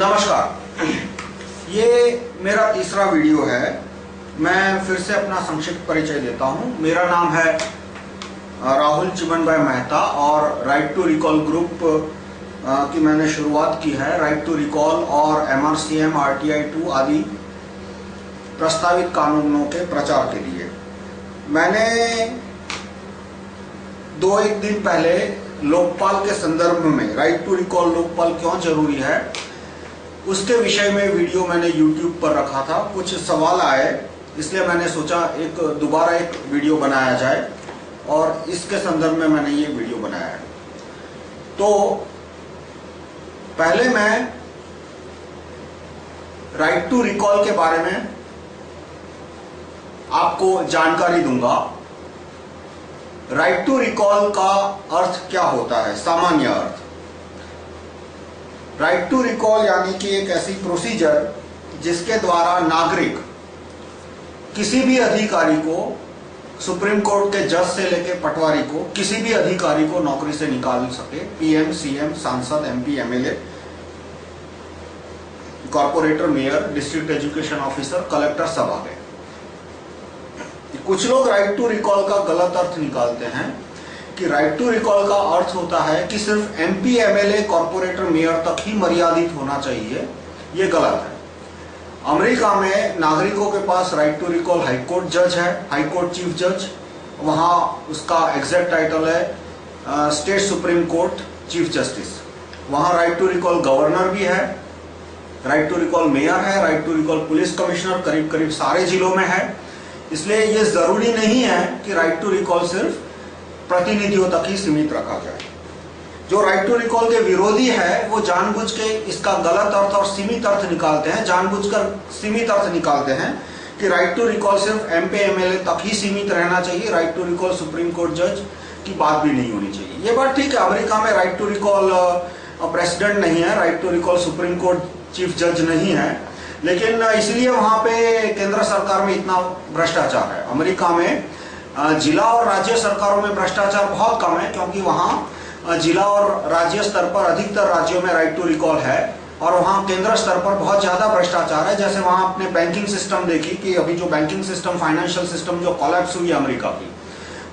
नमस्कार, ये मेरा तीसरा वीडियो है। मैं फिर से अपना संक्षिप्त परिचय देता हूँ। मेरा नाम है राहुल चिमन भाई मेहता और राइट टू रिकॉल ग्रुप की मैंने शुरुआत की है। राइट टू रिकॉल और MRCM RTI 2 आदि प्रस्तावित कानूनों के प्रचार के लिए मैंने 2-1 दिन पहले लोकपाल के संदर्भ में राइट टू रिकॉल लोकपाल क्यों जरूरी है उसके विषय में वीडियो मैंने YouTube पर रखा था। कुछ सवाल आए, इसलिए मैंने सोचा दोबारा एक वीडियो बनाया जाए और इसके संदर्भ में मैंने ये वीडियो बनाया है। तो पहले मैं राइट टू रिकॉल के बारे में आपको जानकारी दूंगा। राइट टू रिकॉल का अर्थ क्या होता है, सामान्य अर्थ। राइट टू रिकॉल यानी कि एक ऐसी प्रोसीजर जिसके द्वारा नागरिक किसी भी अधिकारी को, सुप्रीम कोर्ट के जज से लेकर पटवारी को, किसी भी अधिकारी को नौकरी से निकाल सके। PM, CM, सांसद, MP, MLA, corporator, mayor, district education officer, collector सब आ गए। कुछ लोग राइट टू रिकॉल का गलत अर्थ निकालते हैं कि राइट टू रिकॉल का अर्थ होता है कि सिर्फ MP, MLA, कॉर्पोरेटर, मेयर तक ही मर्यादित होना चाहिए। ये गलत है। अमेरिका में नागरिकों के पास राइट टू रिकॉल हाईकोर्ट जज है, हाईकोर्ट चीफ जज, वहां उसका एग्जैक्ट टाइटल है state supreme court chief justice. वहां राइट टू रिकॉल गवर्नर भी है, राइट टू रिकॉल मेयर है, right to recall police commissioner करीब करीब सारे जिलों में है। इसलिए ये जरूरी नहीं है कि राइट टू रिकॉल सिर्फ प्रतिनिधियों तक ही सीमित रखा जाए। जो राइट टू रिकॉल के विरोधी है वो जानबूझ के इसका गलत अर्थ और सीमित अर्थ निकालते हैं, जानबूझकर सीमित अर्थ निकालते हैं कि राइट टू रिकॉल सिर्फ MP, MLA तक ही सीमित रहना चाहिए, right to recall supreme court जज की बात भी नहीं होनी चाहिए। ये बात ठीक है, अमेरिका में राइट टू रिकॉल प्रेसिडेंट नहीं है, right to recall supreme court chief जज नहीं है, लेकिन इसलिए वहां पे केंद्र सरकार में इतना भ्रष्टाचार है। अमेरिका में जिला और राज्य सरकारों में भ्रष्टाचार बहुत कम है, क्योंकि वहां जिला और राज्य स्तर पर अधिकतर राज्यों में राइट टू रिकॉल है और वहां केंद्र स्तर पर बहुत ज्यादा भ्रष्टाचार है। जैसे वहां अपने बैंकिंग सिस्टम देखी कि अभी जो बैंकिंग सिस्टम, फाइनेंशियल सिस्टम जो कोलैप्स हुई है अमेरिका की,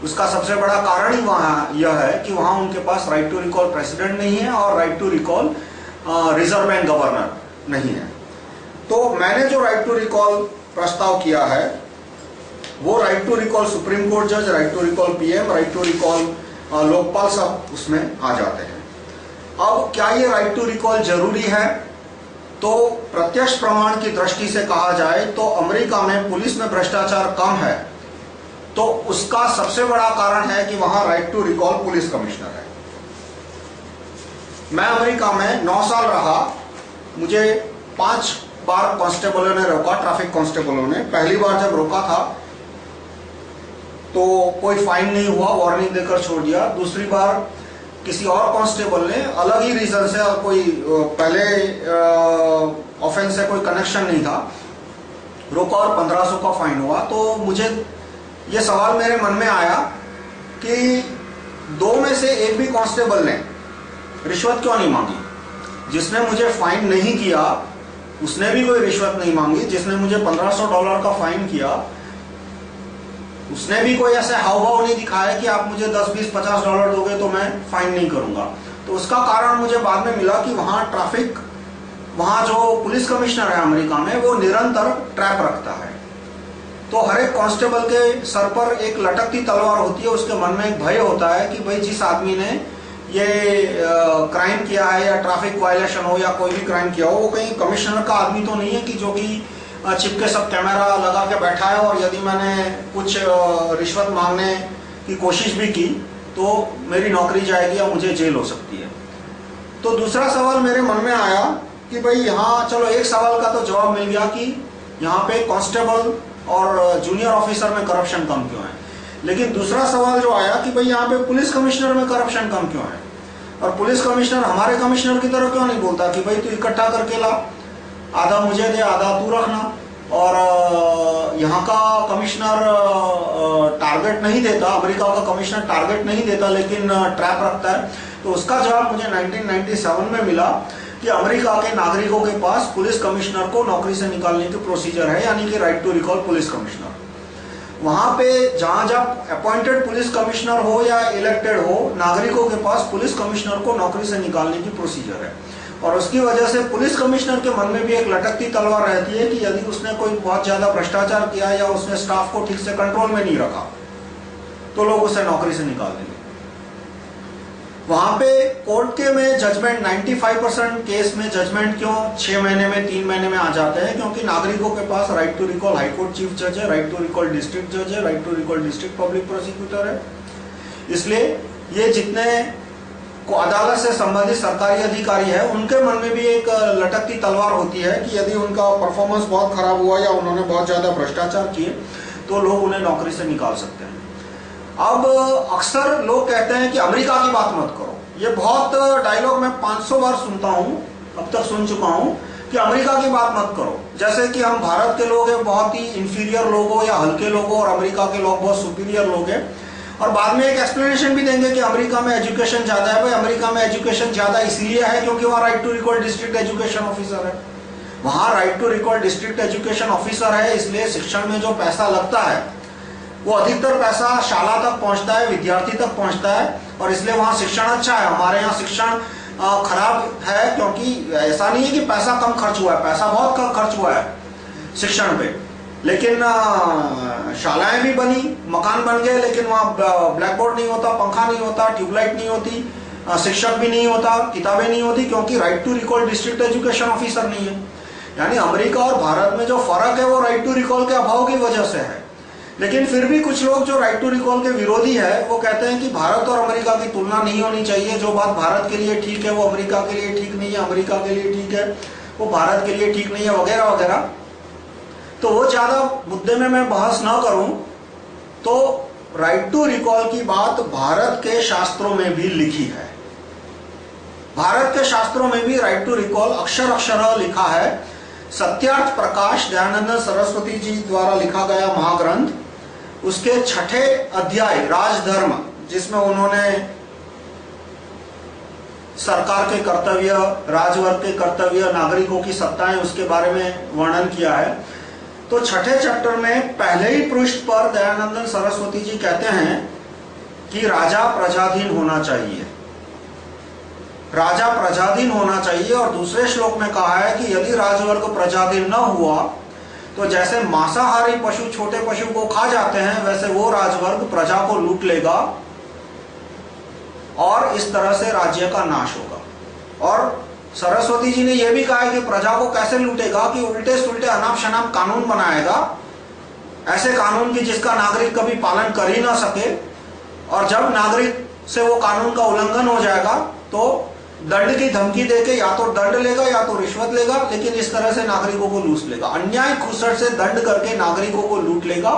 उसका सबसे बड़ा कारण ही वहां यह है कि वहां उनके पास राइट टू रिकॉल प्रेसिडेंट नहीं है और right to recall reserve bank governor नहीं है। तो मैंने जो राइट टू रिकॉल प्रस्ताव किया है वो right to recall supreme court जज, right to recall PM, right to recall Lokpal सब उसमें आ जाते हैं। अब क्या ये राइट टू रिकॉल जरूरी है? तो प्रत्यक्ष प्रमाण की दृष्टि से कहा जाए तो अमेरिका में पुलिस में भ्रष्टाचार कम है, तो उसका सबसे बड़ा कारण है कि वहां right to recall police commissioner है। मैं अमेरिका में 9 साल रहा, मुझे 5 बार कांस्टेबलों ने रोका, ट्रैफिक कांस्टेबलों ने। पहली बार जब रोका था तो कोई फाइन नहीं हुआ, वार्निंग देकर छोड़ दिया। दूसरी बार किसी और कांस्टेबल ने अलग ही रीजन से, कोई पहले ऑफेंस से कोई कनेक्शन नहीं था, रोका और 1500 का फाइन हुआ। तो मुझे ये सवाल मेरे मन में आया कि 2 में से एक भी कांस्टेबल ने रिश्वत क्यों नहीं मांगी? जिसने मुझे फाइन नहीं किया उसने भी कोई रिश्वत नहीं मांगी, जिसने मुझे $1500 का फाइन किया उसने भी कोई ऐसे हाव भाव नहीं दिखाया कि आप मुझे 10, 20, $50 दोगे तो मैं फाइन नहीं करूंगा। तो उसका कारण मुझे बाद में मिला कि वहां जो पुलिस कमिश्नर है अमेरिका में, वो निरंतर ट्रैप रखता है। तो हर एक कांस्टेबल के सर पर एक लटकती तलवार होती है, उसके मन में एक भय होता है कि भाई जिस आदमी ने ये क्राइम किया है या ट्रैफिक वायलेशन हो या कोई भी क्राइम किया हो, वो कहीं कमिश्नर का आदमी तो नहीं है कि जो कि चिपके सब कैमरा लगा के बैठा है और यदि मैंने कुछ रिश्वत मांगने की कोशिश भी की तो मेरी नौकरी जाएगी या मुझे जेल हो सकती है। तो दूसरा सवाल मेरे मन में आया कि भाई यहाँ, चलो एक सवाल का तो जवाब मिल गया कि यहाँ पे कांस्टेबल और जूनियर ऑफिसर में करप्शन कम क्यों है, लेकिन दूसरा सवाल जो आया कि भाई यहाँ पे पुलिस कमिश्नर में करप्शन कम क्यों है, और पुलिस कमिश्नर हमारे कमिश्नर की तरह क्यों नहीं बोलता कि भाई तू इकट्ठा करके ला, आधा मुझे दे आधा तू रखना। और यहाँ का कमिश्नर टारगेट नहीं देता, अमेरिका का कमिश्नर टारगेट नहीं देता लेकिन ट्रैप रखता है। तो उसका जवाब मुझे 1997 में मिला कि अमेरिका के नागरिकों के पास पुलिस कमिश्नर को नौकरी से निकालने की प्रोसीजर है, यानी कि right to recall police commissioner. वहां पे जहां जब अपॉइंटेड पुलिस कमिश्नर हो या इलेक्टेड हो, नागरिकों के पास पुलिस कमिश्नर को नौकरी से निकालने की प्रोसीजर है। और उसकी वजह से पुलिस कमिश्नर के मन में भी एक लटकती तलवार रहती है कि यदि उसने कोई बहुत ज्यादा भ्रष्टाचार किया या उसने स्टाफ को ठीक से कंट्रोल में नहीं रखा तो लोग उसे नौकरी से निकाल देंगे। वहां पे कोर्ट के में जजमेंट 95% केस में जजमेंट क्यों 6 महीने में 3 महीने में आ जाते हैं, क्योंकि नागरिकों के पास right to recall High Court chief जज है, राइट टू रिकॉल डिस्ट्रिक्ट जज है, right to recall district public prosecutor है। इसलिए ये जितने को अदालत से संबंधित सरकारी अधिकारी है उनके मन में भी एक लटकती तलवार होती है कि यदि उनका परफॉर्मेंस बहुत खराब हुआ या उन्होंने बहुत ज्यादा भ्रष्टाचार किए तो लोग उन्हें नौकरी से निकाल सकते हैं। अब अक्सर लोग कहते हैं कि अमेरिका की बात मत करो। ये बहुत डायलॉग मैं 500 बार सुनता हूं, अब तक सुन चुका हूं कि अमेरिका की बात मत करो, जैसे कि हम भारत के लोग हैं बहुत ही इंफीरियर लोग हो या हल्के लोग हो और अमेरिका के लोग बहुत सुपीरियर लोग हैं। और बाद में एक एक्सप्लेनेशन भी देंगे कि अमेरिका में एजुकेशन ज्यादा है। भाई अमेरिका में एजुकेशन ज्यादा इसलिए है क्योंकि वहां right to recall district education officer है। वहां right to recall district education officer है, इसलिए शिक्षण में जो पैसा लगता है वो अधिकतर पैसा शाला तक पहुंचता है, विद्यार्थी तक पहुंचता है, और इसलिए वहां शिक्षण अच्छा है। हमारे यहाँ शिक्षण खराब है क्योंकि ऐसा नहीं है कि पैसा कम खर्च हुआ है, पैसा बहुत कम खर्च हुआ है शिक्षण पे, लेकिन शालाएं भी बनी, मकान बन गए, लेकिन वहां ब्लैक बोर्ड नहीं होता, पंखा नहीं होता, ट्यूबलाइट नहीं होती, शिक्षक भी नहीं होता, किताबें नहीं होती, क्योंकि right to recall district education officer नहीं है। यानी अमेरिका और भारत में जो फर्क है वो राइट टू रिकॉल के अभाव की वजह से है। लेकिन फिर भी कुछ लोग जो राइट टू रिकॉल के विरोधी है वो कहते हैं कि भारत और अमेरिका की तुलना नहीं होनी चाहिए, जो बात भारत के लिए ठीक है वो अमेरिका के लिए ठीक नहीं है, अमेरिका के लिए ठीक है वो भारत के लिए ठीक नहीं है, वगैरह वगैरह। तो वो ज्यादा मुद्दे में मैं बहस ना करूं, तो राइट टू रिकॉल की बात भारत के शास्त्रों में भी लिखी है। भारत के शास्त्रों में भी राइट टू रिकॉल अक्षर अक्षर लिखा है। सत्यार्थ प्रकाश दयानंद सरस्वती जी द्वारा लिखा गया महाग्रंथ, उसके 6ठे अध्याय राजधर्म, जिसमें उन्होंने सरकार के कर्तव्य, राजवर्ग के कर्तव्य, नागरिकों की सत्ताएं, उसके बारे में वर्णन किया है। तो 6ठे चैप्टर में पहले ही पृष्ठ पर दयानंद सरस्वती जी कहते हैं कि राजा प्रजाधीन होना चाहिए, राजा प्रजाधीन होना चाहिए। और दूसरे श्लोक में कहा है कि यदि राजवर्ग प्रजाधीन न हुआ तो जैसे मांसाहारी पशु छोटे पशु को खा जाते हैं, वैसे वो राजवर्ग प्रजा को लूट लेगा और इस तरह से राज्य का नाश होगा। और सरस्वती जी ने यह भी कहा है कि प्रजा को कैसे लूटेगा कि उल्टे सुल्टे अनाप शनाप कानून बनाएगा, ऐसे कानून की जिसका नागरिक कभी पालन कर ही ना सके, और जब नागरिक से वो कानून का उल्लंघन हो जाएगा तो दंड की धमकी देके या तो दंड लेगा या तो रिश्वत लेगा, लेकिन इस तरह से नागरिकों को लूट लेगा, अन्याय खुसट से दंड करके नागरिकों को लूट लेगा,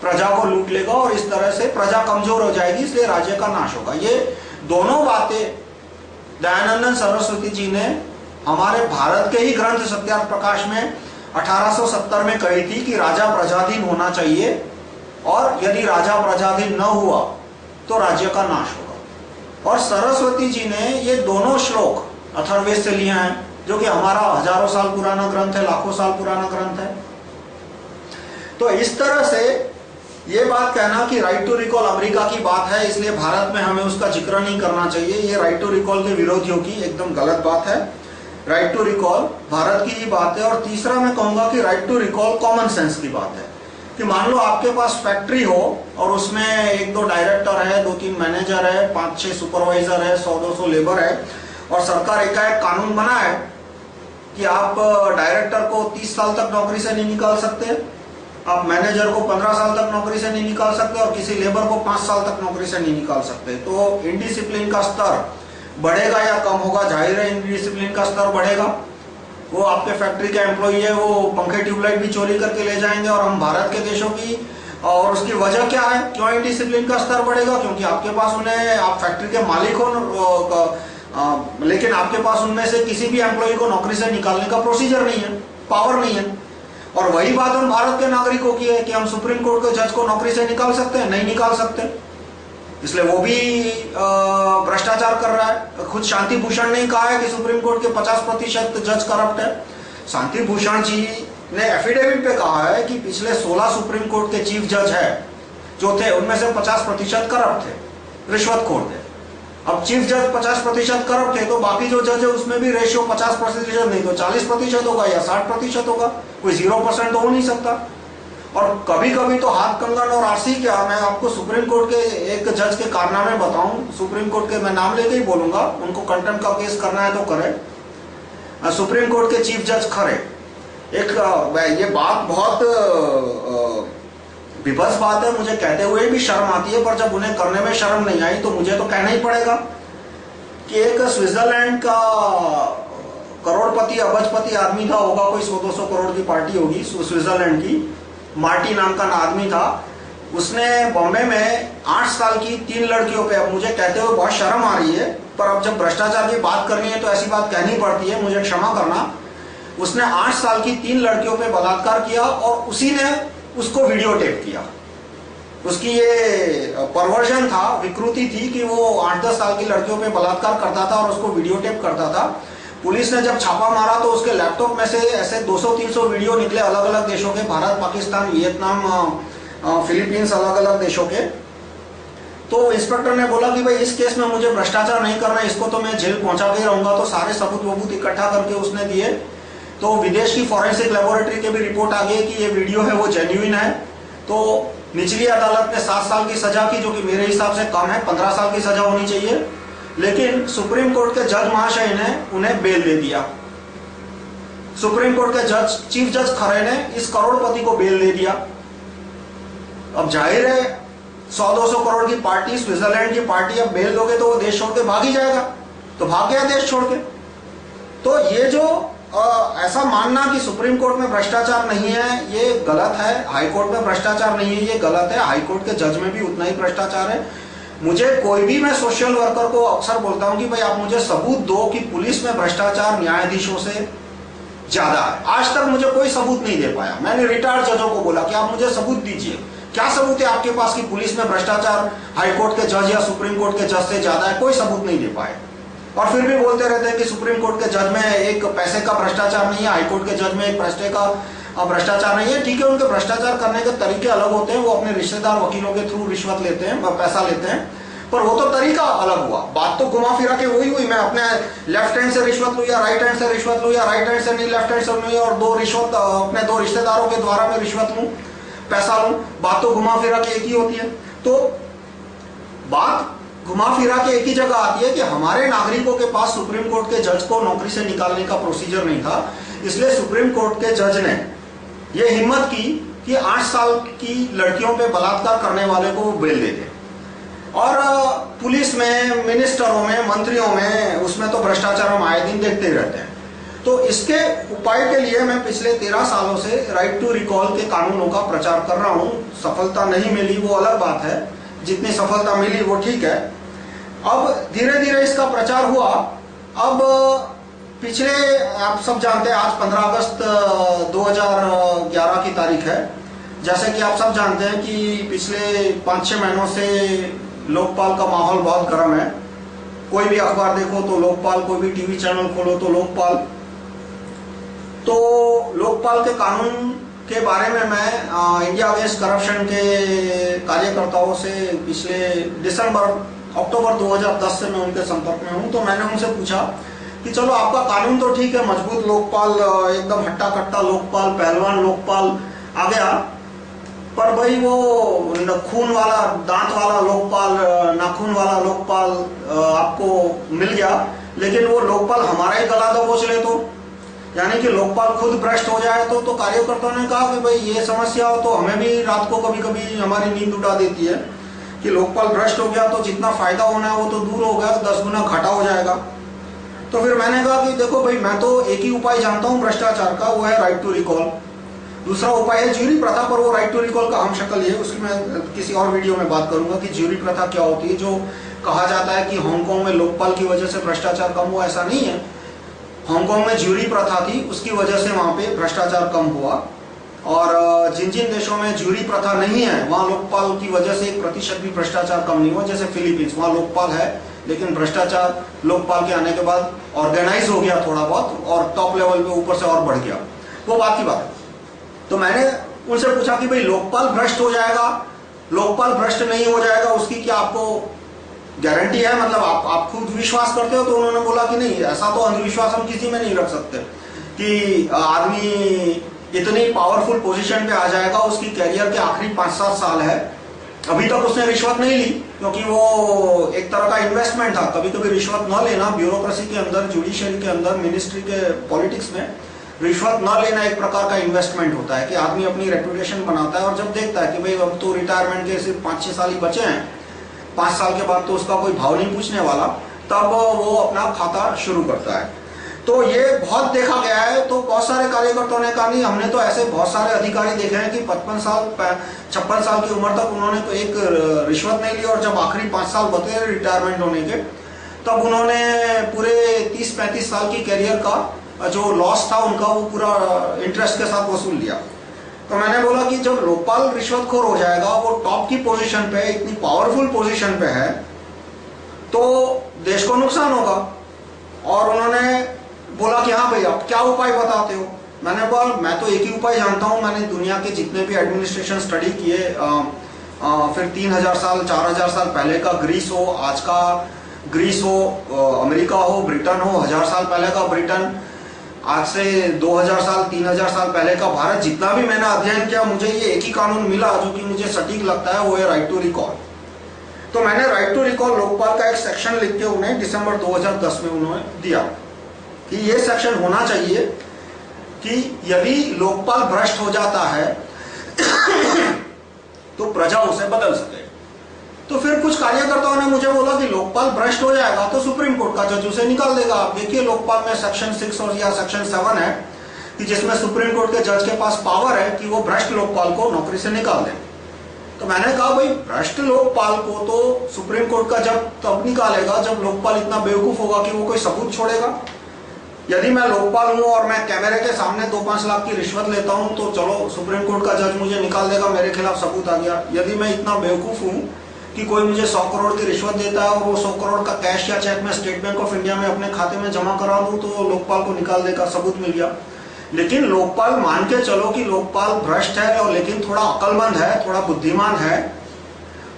प्रजा को लूट लेगा, और इस तरह से प्रजा कमजोर हो जाएगी, इसलिए राज्य का नाश होगा। ये दोनों बातें दयानंद सरस्वती जी ने हमारे भारत के ही ग्रंथ सत्यार्थ प्रकाश में 1870 में कही थी कि राजा प्रजाधीन होना चाहिए, और यदि राजा प्रजाधीन न हुआ तो राज्य का नाश होगा। और सरस्वती जी ने ये दोनों श्लोक अथर्ववेद से लिए हैं, जो कि हमारा हजारों साल पुराना ग्रंथ है, लाखों साल पुराना ग्रंथ है। तो इस तरह से ये बात कहना कि राइट टू रिकॉल अमेरिका की बात है इसलिए भारत में हमें उसका जिक्र नहीं करना चाहिए, ये राइट टू रिकॉल के विरोधियों की एकदम गलत बात है। राइट टू रिकॉल भारत की ही बात है। और तीसरा मैं कहूंगा कि right to recall common sense की बात है, कि मान लो आपके पास फैक्ट्री हो और उसमें 1-2 डायरेक्टर है, 2-3 मैनेजर है, 5-6 सुपरवाइजर है, 100-200 लेबर है, और सरकार एकाएक कानून बना है कि आप डायरेक्टर को 30 साल तक नौकरी से नहीं निकाल सकते, आप मैनेजर को 15 साल तक नौकरी से नहीं निकाल सकते, और किसी लेबर को 5 साल तक नौकरी से नहीं निकाल सकते। तो इनडिसिप्लिन का स्तर बढ़ेगा या कम होगा? जाहिर है इनडिसिप्लिन का स्तर बढ़ेगा। वो आपके फैक्ट्री का एम्प्लॉई है, वो पंखे ट्यूबलाइट भी चोरी करके ले जाएंगे, और हम भारत के देशों की, और उसकी वजह क्या है, क्यों इनडिसिप्लिन का स्तर बढ़ेगा? क्योंकि आपके पास उन्हें, आप फैक्ट्री के मालिक हो, लेकिन आपके पास उनमें से किसी भी एम्प्लॉई को नौकरी से निकालने का प्रोसीजर नहीं है, पावर नहीं है। और वही बात हम भारत के नागरिकों की है कि हम सुप्रीम कोर्ट के जज को नौकरी से निकाल सकते हैं? नहीं निकाल सकते। इसलिए वो भी भ्रष्टाचार कर रहा है। खुद शांति भूषण ने कहा है कि सुप्रीम कोर्ट के 50% जज करप्ट है। शांति भूषण जी ने एफिडेविट पे कहा है कि पिछले 16 सुप्रीम कोर्ट के चीफ जज है जो थे, उनमें से 50% करप्ट थे, रिश्वतखोर थे। अब चीफ जज 50% करप्ट थे तो बाकी जो जज है उसमें भी रेशियो 50% नहीं तो 40% होगा या 60% होगा, कोई 0% तो हो नहीं सकता। और कभी कभी तो हाथ कंगन और आरसी क्या, मैं आपको सुप्रीम कोर्ट के एक जज के कारनामे बताऊं। सुप्रीम कोर्ट के, मैं नाम लेके ही बोलूंगा, उनको कंटेम्प्ट का केस करना है तो करे। सुप्रीम कोर्ट के चीफ जज खरे, एक ये बात बहुत विभत्स बात है, मुझे कहते हुए भी शर्म आती है, पर जब उन्हें करने में शर्म नहीं आई तो मुझे तो कहना ही पड़ेगा कि एक स्विट्जरलैंड का करोड़पति अबजपति आदमी था, होगा कोई 100-200 करोड़ की पार्टी होगी स्विट्जरलैंड की, मार्टी नाम का आदमी था। उसने बॉम्बे में 8 साल की 3 लड़कियों पे, अब मुझे कहते हुए बहुत शर्म आ रही है, पर अब जब भ्रष्टाचार की बात करनी है तो ऐसी बात कहनी पड़ती है, मुझे क्षमा करना। उसने 8 साल की 3 लड़कियों पे बलात्कार किया और उसी ने उसको वीडियो टेप किया। उसकी ये परवर्जन था, विकृति थी कि वो 8-10 साल की लड़कियों पे बलात्कार करता था और उसको वीडियो टेप करता था। पुलिस ने जब छापा मारा तो उसके लैपटॉप में से ऐसे 200-300 वीडियो निकले अलग अलग देशों के, भारत, पाकिस्तान, वियतनाम, फिलीपींस, अलग अलग देशों के। तो इंस्पेक्टर ने बोला कि भाई इस केस में मुझे भ्रष्टाचार नहीं करना, इसको तो मैं जेल पहुंचा के रहूंगा। तो सारे सबूत वबूत इकट्ठा करके उसने दिए। तो विदेश की फॉरेंसिक लेबोरेटरी के भी रिपोर्ट आ गई कि ये वीडियो है वो जेन्युइन है। तो निचली अदालत ने 7 साल की सजा की, जो कि मेरे हिसाब से कम है, 15 साल की सजा होनी चाहिए। लेकिन सुप्रीम कोर्ट के जज महाशय ने उन्हें बेल दे दिया। सुप्रीम कोर्ट के जज, चीफ जज खरे ने इस करोड़पति को बेल दे दिया। अब जाहिर है 100-200 करोड़ की पार्टी, स्विट्जरलैंड की पार्टी, अब बेल दोगे तो वो देश छोड़ के भाग ही जाएगा, तो भाग गया देश छोड़ के। तो ये जो ऐसा मानना कि सुप्रीम कोर्ट में भ्रष्टाचार नहीं है, ये गलत है। हाई कोर्ट में भ्रष्टाचार नहीं है, ये गलत है। हाई कोर्ट के जज में भी उतना ही भ्रष्टाचार है। मुझे कोई भी, मैं सोशल वर्कर को अक्सर बोलता हूं कि भाई आप मुझे सबूत दो कि पुलिस में भ्रष्टाचार न्यायाधीशों से ज्यादा है। आज तक मुझे कोई सबूत नहीं दे पाया। मैंने रिटायर्ड जजों को बोला कि आप मुझे सबूत दीजिए, क्या सबूत है आपके पास कि पुलिस में भ्रष्टाचार हाईकोर्ट के जज या सुप्रीम कोर्ट के जज से ज्यादा है? कोई सबूत नहीं दे पाए। और फिर भी बोलते रहते हैं कि सुप्रीम कोर्ट के जज में एक पैसे का भ्रष्टाचार नहीं है, हाईकोर्ट के जज में एक पैसे का भ्रष्टाचार नहीं है। ठीक है, उनके भ्रष्टाचार करने के तरीके अलग होते हैं, वो अपने रिश्तेदार वकीलों के थ्रू रिश्वत लेते हैं, पैसा लेते हैं, पर वो तो तरीका अलग हुआ। बात तो घुमा फिरा के वही हुई, मैं अपने लेफ्ट हैंड से रिश्वत लूं या राइट हैंड से रिश्वत लूं, या राइट हैंड से नहीं लेफ्ट हैंड से लूं, और अपने दो रिश्तेदारों के द्वारा मैं रिश्वत लूं, पैसा लूं, बात तो घुमा फिरा के एक ही होती है। तो बात घुमा फिरा के एक ही जगह आती है कि हमारे नागरिकों के पास सुप्रीम कोर्ट के जज को नौकरी से निकालने का प्रोसीजर नहीं था, इसलिए सुप्रीम कोर्ट के जज ने यह हिम्मत की कि 8 साल की लड़कियों पे बलात्कार करने वाले को बेल दे दे। और पुलिस में, मिनिस्टरों में, मंत्रियों में, उसमें तो भ्रष्टाचार हम आए दिन देखते ही रहते हैं। तो इसके उपाय के लिए मैं पिछले 13 सालों से राइट टू रिकॉल के कानूनों का प्रचार कर रहा हूं। सफलता नहीं मिली वो अलग बात है, जितनी सफलता मिली वो ठीक है। अब धीरे धीरे इसका प्रचार हुआ। अब पिछले, आप सब जानते हैं, आज 15 अगस्त 2011 की तारीख है। जैसे कि आप सब जानते हैं कि पिछले 5-6 महीनों से लोकपाल का माहौल बहुत गर्म है। कोई भी अखबार देखो तो लोकपाल, कोई भी टीवी चैनल खोलो तो लोकपाल। तो लोकपाल के कानून के बारे में मैं इंडिया अगेंस्ट करप्शन के कार्यकर्ताओं से पिछले अक्टूबर 2010 से मैं उनके संपर्क में हूं। तो मैंने उनसे पूछा कि चलो आपका कानून तो ठीक है, मजबूत लोकपाल, एकदम हट्टा कट्टा लोकपाल, पहलवान लोकपाल आ गया, पर भाई वो खून वाला, दांत वाला लोकपाल, नाखून वाला लोकपाल आपको मिल गया, लेकिन वो लोकपाल हमारा ही गला दबोच ले तो, यानी कि लोकपाल खुद भ्रष्ट हो जाए तो कार्यकर्ताओं ने कहा कि भाई ये समस्या हो तो हमें भी रात को कभी कभी हमारी नींद उड़ा देती है कि लोकपाल भ्रष्ट हो गया तो जितना फायदा होना है वो तो दूर हो गया, 10 गुना घाटा हो जाएगा। तो फिर मैंने कहा कि देखो भाई, मैं तो एक ही उपाय जानता हूँ भ्रष्टाचार का, वो है राइट टू रिकॉल। दूसरा उपाय है ज्यूरी प्रथा, पर वो राइट टू रिकॉल का हम शक्ल है, उसकी मैं किसी और वीडियो में बात करूंगा कि ज्यूरी प्रथा क्या होती है। जो कहा जाता है कि हांगकांग में लोकपाल की वजह से भ्रष्टाचार कम हुआ, ऐसा नहीं है। हांगकांग में ज्यूरी प्रथा थी, उसकी वजह से वहां पे भ्रष्टाचार कम हुआ। और जिन जिन देशों में ज्यूरी प्रथा नहीं है वहां लोकपाल की वजह से 1% भी भ्रष्टाचार कम नहीं हुआ, जैसे फिलीपींस, वहां लोकपाल है लेकिन भ्रष्टाचार लोकपाल के आने के बाद ऑर्गेनाइज हो गया थोड़ा बहुत और टॉप लेवल पे ऊपर से और बढ़ गया, वो बात की बात है। तो मैंने उनसे पूछा कि भाई लोकपाल भ्रष्ट हो जाएगा, लोकपाल भ्रष्ट नहीं हो जाएगा उसकी क्या आपको गारंटी है, मतलब आप खुद विश्वास करते हो? तो उन्होंने बोला कि नहीं, ऐसा तो अंधविश्वास हम किसी में नहीं रख सकते कि आदमी इतनी पावरफुल पोजीशन पे आ जाएगा, उसकी कैरियर के आखिरी 5-7 साल है, अभी तक उसने रिश्वत नहीं ली क्योंकि वो एक तरह का इन्वेस्टमेंट था। कभी कभी रिश्वत न लेना ब्यूरोक्रेसी के अंदर, जुडिशियरी के अंदर, मिनिस्ट्री के पॉलिटिक्स में रिश्वत न लेना एक प्रकार का इन्वेस्टमेंट होता है कि आदमी अपनी रेपुटेशन बनाता है और जब देखता है कि भाई अब तो रिटायरमेंट के सिर्फ 5-6 साल ही बचे हैं, 5 साल के बाद तो उसका कोई भाव नहीं पूछने वाला, तब वो अपना खाता शुरू करता है। तो ये बहुत देखा गया है। तो बहुत सारे कार्यकर्ताओं ने कहा नहीं, हमने तो ऐसे बहुत सारे अधिकारी देखे हैं कि 55 साल 56 साल की उम्र तक उन्होंने तो एक रिश्वत नहीं ली और जब आखिरी 5 साल बचे रिटायरमेंट होने के तब उन्होंने पूरे 30-35 साल की कैरियर का जो लॉस था उनका वो पूरा इंटरेस्ट के साथ वसूल लिया। तो मैंने बोला कि जब लोकपाल रिश्वतखोर हो जाएगा, वो टॉप की पोजीशन पे, इतनी पावरफुल पोजीशन पे है, तो देश को नुकसान होगा। और उन्होंने बोला कि हाँ भाई आप क्या उपाय बताते हो? मैंने बोला मैं तो एक ही उपाय जानता हूँ, मैंने दुनिया के जितने भी एडमिनिस्ट्रेशन स्टडी किए, फिर 3000 साल 4000 साल पहले का ग्रीस हो, आज का ग्रीस हो, अमेरिका हो, ब्रिटेन हो, 1000 साल पहले का ब्रिटेन, आज से 2000 साल 3000 साल पहले का भारत, जितना भी मैंने अध्ययन किया मुझे ये एक ही कानून मिला जो कि मुझे सटीक लगता है, वो है राइट टू रिकॉल। तो मैंने राइट टू रिकॉल लोकपाल का एक सेक्शन लिख के उन्हें दिसंबर 2010 में उन्होंने दिया कि ये सेक्शन होना चाहिए कि यदि लोकपाल भ्रष्ट हो जाता है तो प्रजा उसे बदल सके। तो फिर कुछ कार्यकर्ताओं ने मुझे बोला कि लोकपाल भ्रष्ट हो जाएगा तो सुप्रीम कोर्ट का जज उसे निकाल देगा। आप देखिए लोकपाल में सेक्शन 6 और या सेक्शन 7 है कि जिसमें सुप्रीम कोर्ट के जज के पास पावर है कि वो भ्रष्ट लोकपाल को नौकरी से निकाल दे। तो मैंने कहा भाई भ्रष्ट लोकपाल को तो सुप्रीम कोर्ट का जज तब निकालेगा जब लोकपाल इतना बेवकूफ होगा कि वो कोई सबूत छोड़ेगा। यदि मैं लोकपाल हूं और मैं कैमरे के सामने 2-5 लाख की रिश्वत लेता हूं तो चलो सुप्रीम कोर्ट का जज मुझे निकाल देगा, मेरे खिलाफ सबूत आ गया। यदि मैं इतना बेवकूफ हूं कि कोई मुझे 100 करोड़ की रिश्वत देता है और वो 100 करोड़ का कैश या चेक मैं स्टेट बैंक ऑफ इंडिया में अपने खाते में जमा करा दूं तो लोकपाल को निकाल देगा, सबूत मिल गया। लेकिन लोकपाल मान के चलो कि लोकपाल भ्रष्ट है और लेकिन थोड़ा अक्लमंद है, थोड़ा बुद्धिमान है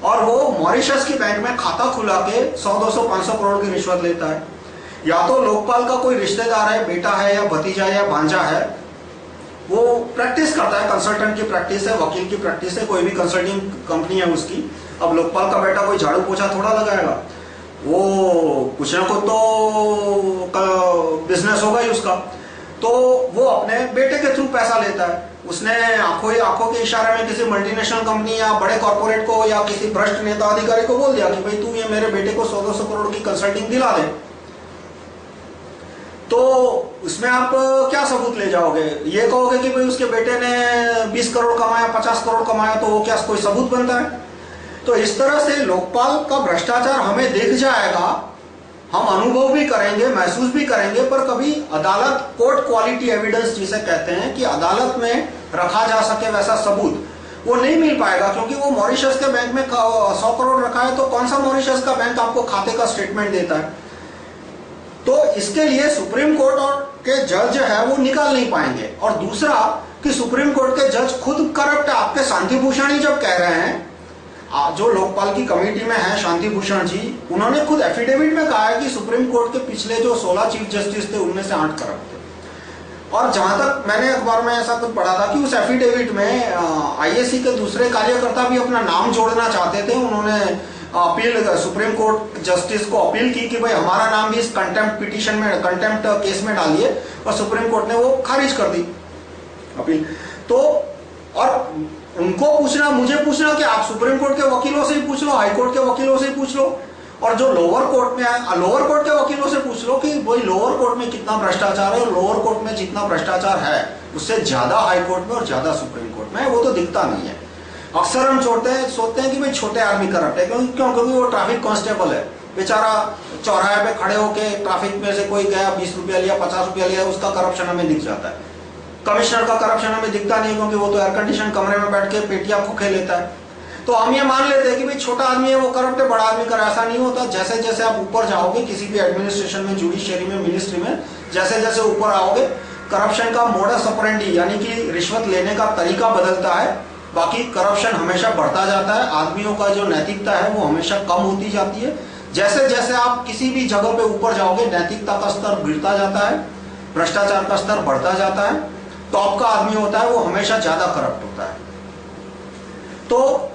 और वो मॉरिशस की बैंक में खाता खुला के 100, 200, 500 करोड़ की रिश्वत लेता है। या तो लोकपाल का कोई रिश्तेदार है, बेटा है या भतीजा या भांजा है, वो प्रैक्टिस करता है, कंसल्टेंट की प्रैक्टिस है, वकील की प्रैक्टिस है, कोई भी कंसल्टिंग कंपनी है उसकी। अब लोकपाल का बेटा कोई झाड़ू पोछा थोड़ा लगाएगा, वो कुछ ना कुछ तो बिजनेस होगा ही उसका। तो वो अपने बेटे के थ्रू पैसा लेता है। उसने आंखों के इशारे में किसी मल्टीनेशनल कंपनी या बड़े कॉर्पोरेट को या किसी भ्रष्ट नेता अधिकारी को बोल दिया कि भाई तू ये मेरे बेटे को 100-200 करोड़ की कंसल्टिंग दिला दे। तो उसमें आप क्या सबूत ले जाओगे? ये कहोगे कि भाई उसके बेटे ने 20 करोड़ कमाया, 50 करोड़ कमाया, तो वो क्या कोई सबूत बनता है? तो इस तरह से लोकपाल का भ्रष्टाचार हमें दिख जाएगा, हम अनुभव भी करेंगे, महसूस भी करेंगे, पर कभी अदालत, कोर्ट क्वालिटी एविडेंस जिसे कहते हैं कि अदालत में रखा जा सके वैसा सबूत, वो नहीं मिल पाएगा। क्योंकि वो मॉरिशस के बैंक में 100 करोड़ रखा है तो कौन सा मॉरिशस का बैंक आपको खाते का स्टेटमेंट देता है? तो इसके लिए सुप्रीम कोर्ट और के जज है वो निकाल नहीं पाएंगे। और दूसरा कि सुप्रीम कोर्ट के जज खुद करप्ट है। आपके शांति भूषण ही जब कह रहे हैं, जो लोकपाल की कमेटी में है शांति भूषण जी, उन्होंने खुद एफिडेविट में कहा है कि सुप्रीम कोर्ट के पिछले जो 16 चीफ जस्टिस थे उनमें से 8 करप्ट थे। और जहां तक मैंने अखबार में ऐसा कुछ पढ़ा था कि उस एफिडेविट में आईएसी के दूसरे कार्यकर्ता भी अपना नाम जोड़ना चाहते थे। उन्होंने अपील, सुप्रीम कोर्ट जस्टिस को अपील की कि भाई हमारा नाम भी इस कंटेम्प्ट पिटीशन में, कंटेम्प्ट केस में डालिए, और सुप्रीम कोर्ट ने वो खारिज कर दी अपील। तो और उनको पूछना, मुझे पूछना कि आप सुप्रीम कोर्ट के वकीलों से ही पूछ लो, हाई कोर्ट के वकीलों से ही पूछ लो, और जो लोअर कोर्ट में है लोअर कोर्ट के वकीलों से पूछ लो कि भाई लोअर कोर्ट में कितना भ्रष्टाचार है, और लोअर कोर्ट में जितना भ्रष्टाचार है उससे ज्यादा हाई कोर्ट में और ज्यादा सुप्रीम कोर्ट में। वो तो दिखता नहीं है। अक्सर हम सोचते हैं कि भाई छोटे आदमी करप्ट है, क्योंकि वो ट्रैफिक कांस्टेबल है, बेचारा चौराहे पे खड़े होके ट्रैफिक में से कोई गया 20 रुपया लिया, 50 रुपया लिया, उसका करप्शन हमें दिख जाता है। कमिश्नर का करप्शन हमें दिखता नहीं, क्योंकि वो तो एयर कंडीशन कमरे में बैठ के पेटियां फूके लेता है। तो हम ये मान लेते हैं कि भाई छोटा आदमी है वो करप्ट है, बड़ा आदमी कर, ऐसा नहीं होता। जैसे जैसे आप ऊपर जाओगे किसी भी एडमिनिस्ट्रेशन में, जुडिशरी में, मिनिस्ट्री में, जैसे जैसे ऊपर आओगे करप्शन का मोडस ऑपरेंडी यानी कि रिश्वत लेने का तरीका बदलता है। बाकी करप्शन हमेशा बढ़ता जाता है, आदमियों का जो नैतिकता है वो हमेशा कम होती जाती है। जैसे जैसे आप किसी भी जगह पे ऊपर जाओगे नैतिकता का स्तर गिरता जाता है, भ्रष्टाचार का स्तर बढ़ता जाता है। टॉप का आदमी होता है वो हमेशा ज्यादा करप्ट होता है। तो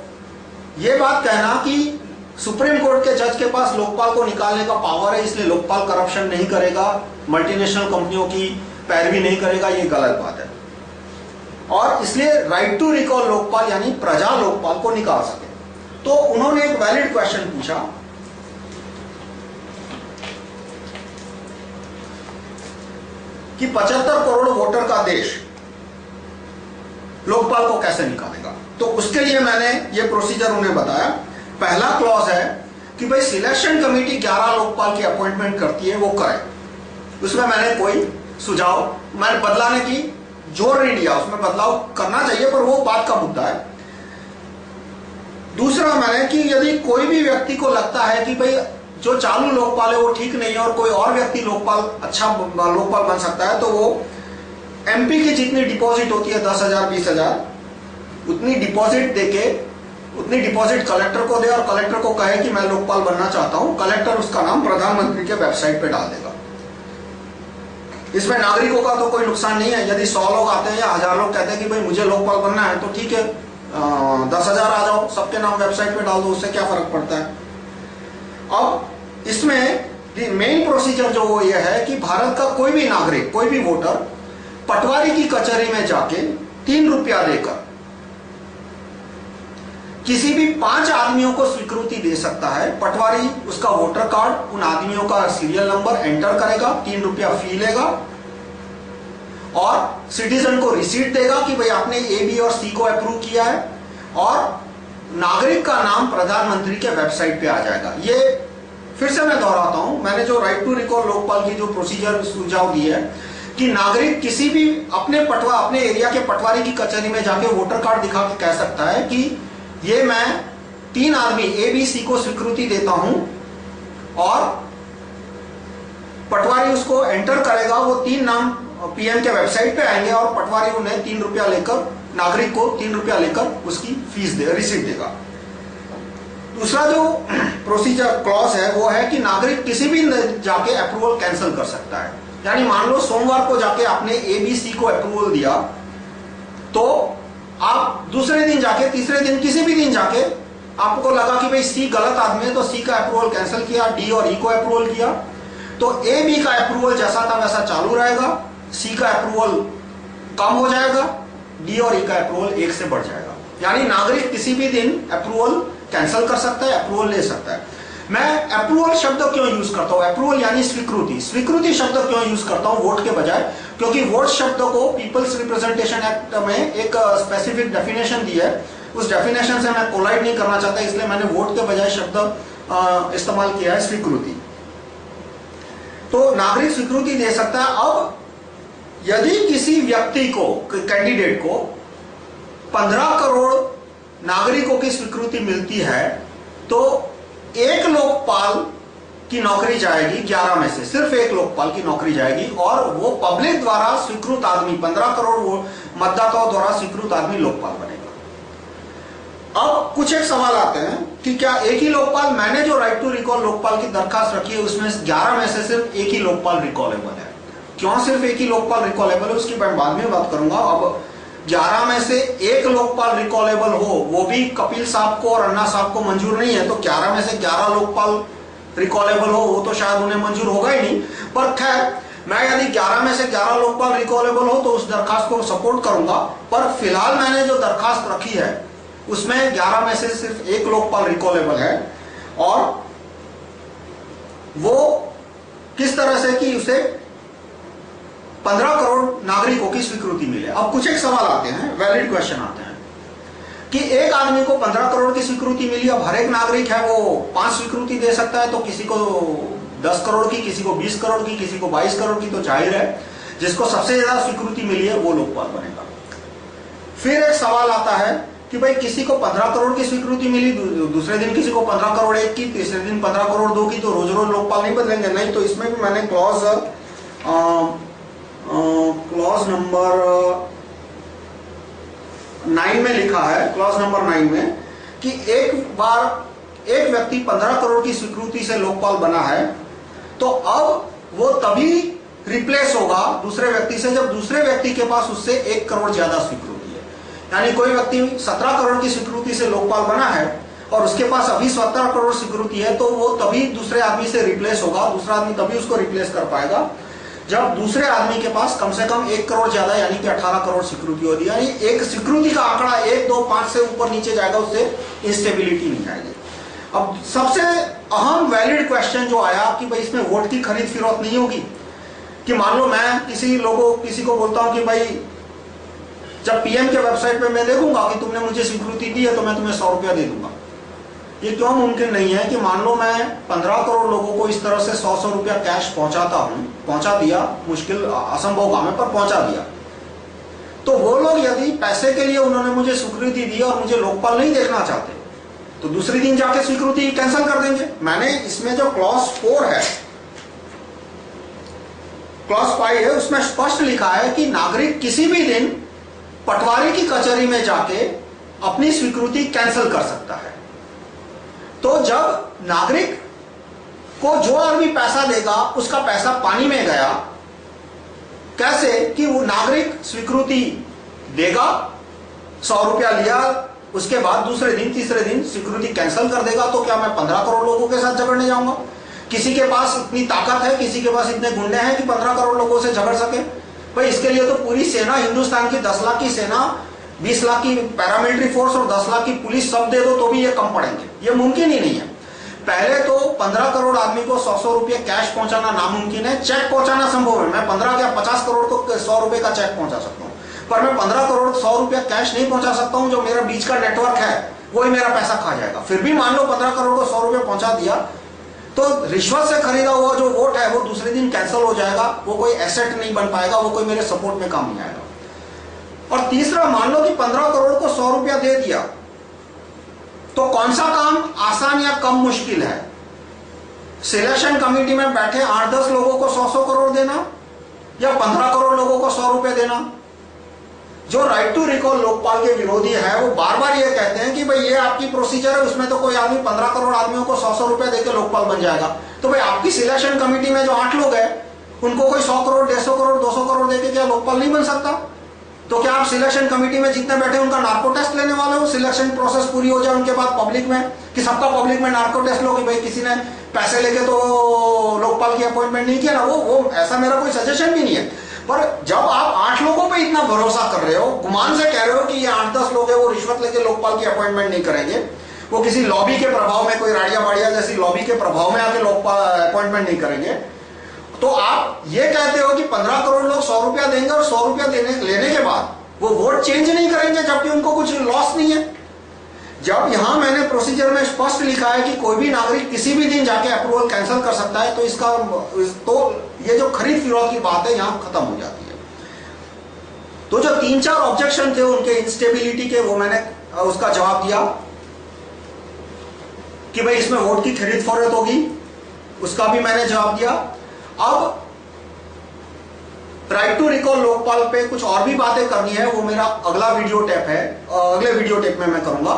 ये बात कहना कि सुप्रीम कोर्ट के जज के पास लोकपाल को निकालने का पावर है, इसलिए लोकपाल करप्शन नहीं करेगा, मल्टीनेशनल कंपनियों की पैरवी नहीं करेगा, ये गलत बात है। और इसलिए राइट टू रिकॉल लोकपाल यानी प्रजा लोकपाल को निकाल सके। तो उन्होंने एक वैलिड क्वेश्चन पूछा कि 75 करोड़ वोटर का देश लोकपाल को कैसे निकालेगा। तो उसके लिए मैंने ये प्रोसीजर उन्हें बताया। पहला क्लॉज है कि भाई सिलेक्शन कमेटी 11 लोकपाल की अपॉइंटमेंट करती है, वो करे। उसमें मैंने कोई सुझाव मैंने बदलाने की जोर नहीं दिया, उसमें बदलाव करना चाहिए पर वो बात का मुद्दा है। दूसरा मैंने कि यदि कोई भी व्यक्ति को लगता है कि भाई जो चालू लोकपाल है वो ठीक नहीं है और कोई और व्यक्ति लोकपाल अच्छा लोकपाल बन सकता है, तो वो एमपी की जितनी डिपॉजिट होती है 10,000 20,000 उतनी डिपॉजिट देके उतनी डिपॉजिट कलेक्टर को दे और कलेक्टर को कहे कि मैं लोकपाल बनना चाहता हूं। कलेक्टर उसका नाम प्रधानमंत्री के वेबसाइट पे डाल देगा। इसमें नागरिकों का तो कोई नुकसान नहीं है। यदि 100 लोग आते हैं या 1000 लोग कहते हैं कि भाई मुझे लोकपाल बनना है, तो ठीक है 10,000 आ जाओ, सबके नाम वेबसाइट पे डाल दो, उससे क्या फर्क पड़ता है। अब इसमें मेन प्रोसीजर जो वो ये है कि भारत का कोई भी नागरिक, कोई भी वोटर पटवारी की कचहरी में जाके 3 रुपया देकर किसी भी 5 आदमियों को स्वीकृति दे सकता है। पटवारी उसका वोटर कार्ड, उन आदमियों का सीरियल नंबर एंटर करेगा, 3 रुपया फी लेगा और सिटीजन को रिसीट देगा कि भाई आपने ए, बी और सी को अप्रूव किया है, और नागरिक का नाम प्रधानमंत्री के वेबसाइट पे आ जाएगा। ये फिर से मैं दोहराता हूं, मैंने जो राइट टू रिकॉल लोकपाल की जो प्रोसीजर सुझाव दी है कि नागरिक किसी भी अपने एरिया के पटवारी की कचहरी में जाके वोटर कार्ड दिखा के कह सकता है कि ये मैं 3 आदमी ए, बी, सी को स्वीकृति देता हूं, और पटवारी उसको एंटर करेगा। वो 3 नाम पीएम के वेबसाइट पे आएंगे और पटवारी उन्हें 3 रुपया लेकर, नागरिक को 3 रुपया लेकर उसकी फीस दे, रिसीट देगा। दूसरा जो प्रोसीजर क्लॉज है वो है कि नागरिक किसी भी जाके अप्रूवल कैंसिल कर सकता है। यानी मान लो सोमवार को जाके आपने ए, बी, सी को अप्रूवल दिया, तो आप दूसरे दिन जाके, तीसरे दिन, किसी भी दिन जाके आपको लगा कि भाई सी गलत आदमी है, तो सी का अप्रूवल कैंसिल किया, डी और ई को अप्रूवल किया, तो ए, बी का अप्रूवल जैसा था वैसा चालू रहेगा, सी का अप्रूवल कम हो जाएगा, डी और ई का अप्रूवल 1 से बढ़ जाएगा। यानी नागरिक किसी भी दिन अप्रूवल कैंसिल कर सकता है, अप्रूवल ले सकता है। मैं अप्रूवल शब्द क्यों यूज करता हूं, अप्रूवल यानी स्वीकृति, स्वीकृति शब्द क्यों यूज करता हूं वोट के बजाय, क्योंकि वोट शब्द को पीपल्स रिप्रेजेंटेशन एक्ट में एक स्पेसिफिक डेफिनेशन दी है। उस डेफिनेशन से मैं कोलाइड नहीं करना चाहता, इसलिए मैंने वोट के बजाय शब्द इस्तेमाल किया है स्वीकृति। तो नागरिक स्वीकृति दे सकता है। अब यदि किसी व्यक्ति को, कैंडिडेट को 15 करोड़ नागरिकों की स्वीकृति मिलती है, तो 1 लोकपाल की नौकरी जाएगी, 11 में से सिर्फ 1 लोकपाल की नौकरी जाएगी, और वो पब्लिक द्वारा स्वीकृत आदमी, 15 करोड़ मतदाताओं द्वारा स्वीकृत आदमी लोकपाल बनेगा। अब कुछ एक सवाल आते हैं कि क्या एक ही लोकपाल, मैंने जो राइट टू रिकॉल लोकपाल की दरखास्त रखी है उसमें 11 में से सिर्फ 1 ही लोकपाल रिकॉलेबल है। क्यों सिर्फ 1 ही लोकपाल रिकॉलेबल है उसकी मैं बाद में बात करूंगा। अब 11 में से 1 लोकपाल रिकॉलेबल हो, वो भी कपिल साहब को और अन्ना साहब को मंजूर नहीं है, तो 11 में से 11 लोकपाल रिकॉलेबल हो, वो तो शायद उन्हें मंजूर होगा ही नहीं। पर खैर, मैं यदि 11 में से 11 लोकपाल रिकॉलेबल हो तो उस दरखास्त को सपोर्ट करूंगा। पर फिलहाल मैंने जो दरखास्त रखी है उसमें 11 में से सिर्फ 1 लोकपाल रिकॉलेबल है, और वो किस तरह से कि उसे 15 करोड़ नागरिकों की स्वीकृति मिले। अब कुछ एक सवाल आते हैं, वैलिड क्वेश्चन आते हैं कि एक आदमी को 15 करोड़ की स्वीकृति मिली, अब हर एक नागरिक है वो 5 स्वीकृति दे सकता है, तो किसी को 10 करोड़ की, किसी को 20 करोड़ की, किसी को 22 करोड़ की, तो जाहिर है जिसको सबसे ज्यादा स्वीकृति मिली है वो लोकपाल बनेगा। फिर एक सवाल आता है कि भाई किसी को 15 करोड़ की स्वीकृति मिली, दूसरे दिन किसी को 15 करोड़ 1 की, तीसरे दिन 15 करोड़ 2 की, तो रोज रोज लोकपाल नहीं बदलेंगे। नहीं, तो इसमें भी मैंने क्लॉज नंबर 9 में लिखा है, क्लॉज नंबर 9 में, कि एक बार एक व्यक्ति 15 करोड़ की स्वीकृति से लोकपाल बना है तो अब वो तभी रिप्लेस होगा दूसरे व्यक्ति से जब दूसरे व्यक्ति के पास उससे 1 करोड़ ज्यादा स्वीकृति है। यानी कोई व्यक्ति 17 करोड़ की स्वीकृति से लोकपाल बना है और उसके पास अभी 17 करोड़ स्वीकृति है, तो वो तभी दूसरे आदमी से रिप्लेस होगा, दूसरा आदमी तभी उसको रिप्लेस कर पाएगा जब दूसरे आदमी के पास कम से कम 1 करोड़ ज्यादा यानी कि 18 करोड़ स्वीकृति होती है। यानी एक स्वीकृति का आंकड़ा 1, 2, 5 से ऊपर नीचे जाएगा, उससे इंस्टेबिलिटी नहीं आएगी। अब सबसे अहम वैलिड क्वेश्चन जो आया कि भाई इसमें वोट की खरीद फिरोख्त नहीं होगी, कि मान लो मैं किसी को बोलता हूं कि भाई जब पीएम के वेबसाइट पे मैं देखूंगा कि तुमने मुझे स्वीकृति दी है तो मैं तुम्हें 100 रुपया दे दूंगा। ये क्यों मुमकिन नहीं है कि मान लो मैं 15 करोड़ लोगों को इस तरह से 100 रुपया कैश पहुंचा दिया, मुश्किल असंभव काम है पर पहुंचा दिया, तो वो लोग यदि पैसे के लिए उन्होंने मुझे स्वीकृति दी और मुझे लोकपाल नहीं देखना चाहते तो दूसरी दिन जाके स्वीकृति कैंसिल कर देंगे। मैंने इसमें जो क्लॉज 4 है, क्लॉज 5 है, उसमें स्पष्ट लिखा है कि नागरिक किसी भी दिन पटवारी की कचहरी में जाके अपनी स्वीकृति कैंसिल कर सकता है। तो जब नागरिक को जो आदमी पैसा देगा उसका पैसा पानी में गया, कैसे कि वो नागरिक स्वीकृति देगा, 100 रुपया लिया, उसके बाद दूसरे दिन तीसरे दिन स्वीकृति कैंसिल कर देगा, तो क्या मैं 15 करोड़ लोगों के साथ झगड़ने जाऊंगा? किसी के पास इतनी ताकत है, किसी के पास इतने गुंडे हैं कि 15 करोड़ लोगों से झगड़ सके? भाई इसके लिए तो पूरी सेना, हिंदुस्तान की 10 लाख की सेना, 20 लाख की पैरामिलिट्री फोर्स और 10 लाख की पुलिस सब दे दो तो भी ये कम पड़ेंगे। ये मुमकिन ही नहीं है। पहले तो 15 करोड़ आदमी को 100 रुपये कैश पहुंचाना नामुमकिन है, चेक पहुंचाना संभव है। मैं 15 या 50 करोड़ को 100 रुपए का चेक पहुंचा सकता हूं, पर मैं 15 करोड़ 100 रुपया कैश नहीं पहुंचा सकता हूं। जो मेरा बीच का नेटवर्क है वही मेरा पैसा खा जाएगा। फिर भी मान लो 15 करोड़ को 100 रुपये पहुंचा दिया तो रिश्वत से खरीदा हुआ जो वोट है वो दूसरे दिन कैंसिल हो जाएगा, वो कोई एसेट नहीं बन पाएगा, वो कोई मेरे सपोर्ट में काम नहीं आएगा। और तीसरा, मान लो कि 15 करोड़ को 100 रुपया दे दिया तो कौन सा काम आसान या कम मुश्किल है? सिलेक्शन कमेटी में बैठे 8-10 लोगों को 100 करोड़ देना या 15 करोड़ लोगों को 100 रुपए देना? जो राइट टू रिकॉल लोकपाल के विरोधी है वो बार बार ये कहते हैं कि भाई ये आपकी प्रोसीजर है, उसमें तो कोई आदमी 15 करोड़ आदमियों को 100 रुपए देकर लोकपाल बन जाएगा। तो भाई आपकी सिलेक्शन कमेटी में जो 8 लोग हैं उनको कोई 100 करोड़ 150 करोड़ 200 करोड़ देके क्या लोकपाल नहीं बन सकता? तो क्या आप सिलेक्शन कमेटी में जितने बैठे उनका नार्को टेस्ट लेने वाले हो? सिलेक्शन प्रोसेस पूरी हो जाए उनके बाद पब्लिक में कि सबका पब्लिक में नार्को टेस्ट लो कि भाई किसी ने पैसे लेके तो लोकपाल की अपॉइंटमेंट नहीं किया ना, वो ऐसा मेरा कोई सजेशन भी नहीं है। पर जब आप 8 लोगों पे इतना भरोसा कर रहे हो, गुमान से कह रहे हो कि ये 8-10 लोग है वो रिश्वत लेके लोकपाल की अपॉइंटमेंट नहीं करेंगे, वो किसी लॉबी के प्रभाव में, कोई राडिया बाड़िया जैसी लॉबी के प्रभाव में आके लोकपाल अपॉइंटमेंट नहीं करेंगे, तो आप ये कहते हो कि 15 करोड़ लोग 100 रुपया देंगे और 100 रुपया लेने के बाद वो वोट चेंज नहीं करेंगे जबकि उनको कुछ लॉस नहीं है। जब यहां मैंने प्रोसीजर में स्पष्ट लिखा है कि कोई भी नागरिक किसी भी दिन जाके अप्रूवल कैंसिल कर सकता है, तो ये जो खरीद फिरोख्त की बात है यहां खत्म हो जाती है। तो जो 3-4 ऑब्जेक्शन थे उनके इंस्टेबिलिटी के, वो मैंने उसका जवाब दिया कि भाई इसमें वोट की खरीद फरोख्त होगी, उसका भी मैंने जवाब दिया। अब राइट टू रिकॉल लोकपाल पे कुछ और भी बातें करनी है, वो मेरा अगला वीडियो टेप है, अगले वीडियो टेप में मैं करूंगा।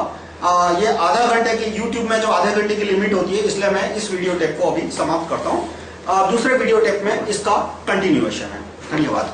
ये आधा घंटे की, YouTube में जो आधे घंटे की लिमिट होती है, इसलिए मैं इस वीडियो टेप को अभी समाप्त करता हूं। दूसरे वीडियो टेप में इसका कंटिन्यूएशन है। धन्यवाद।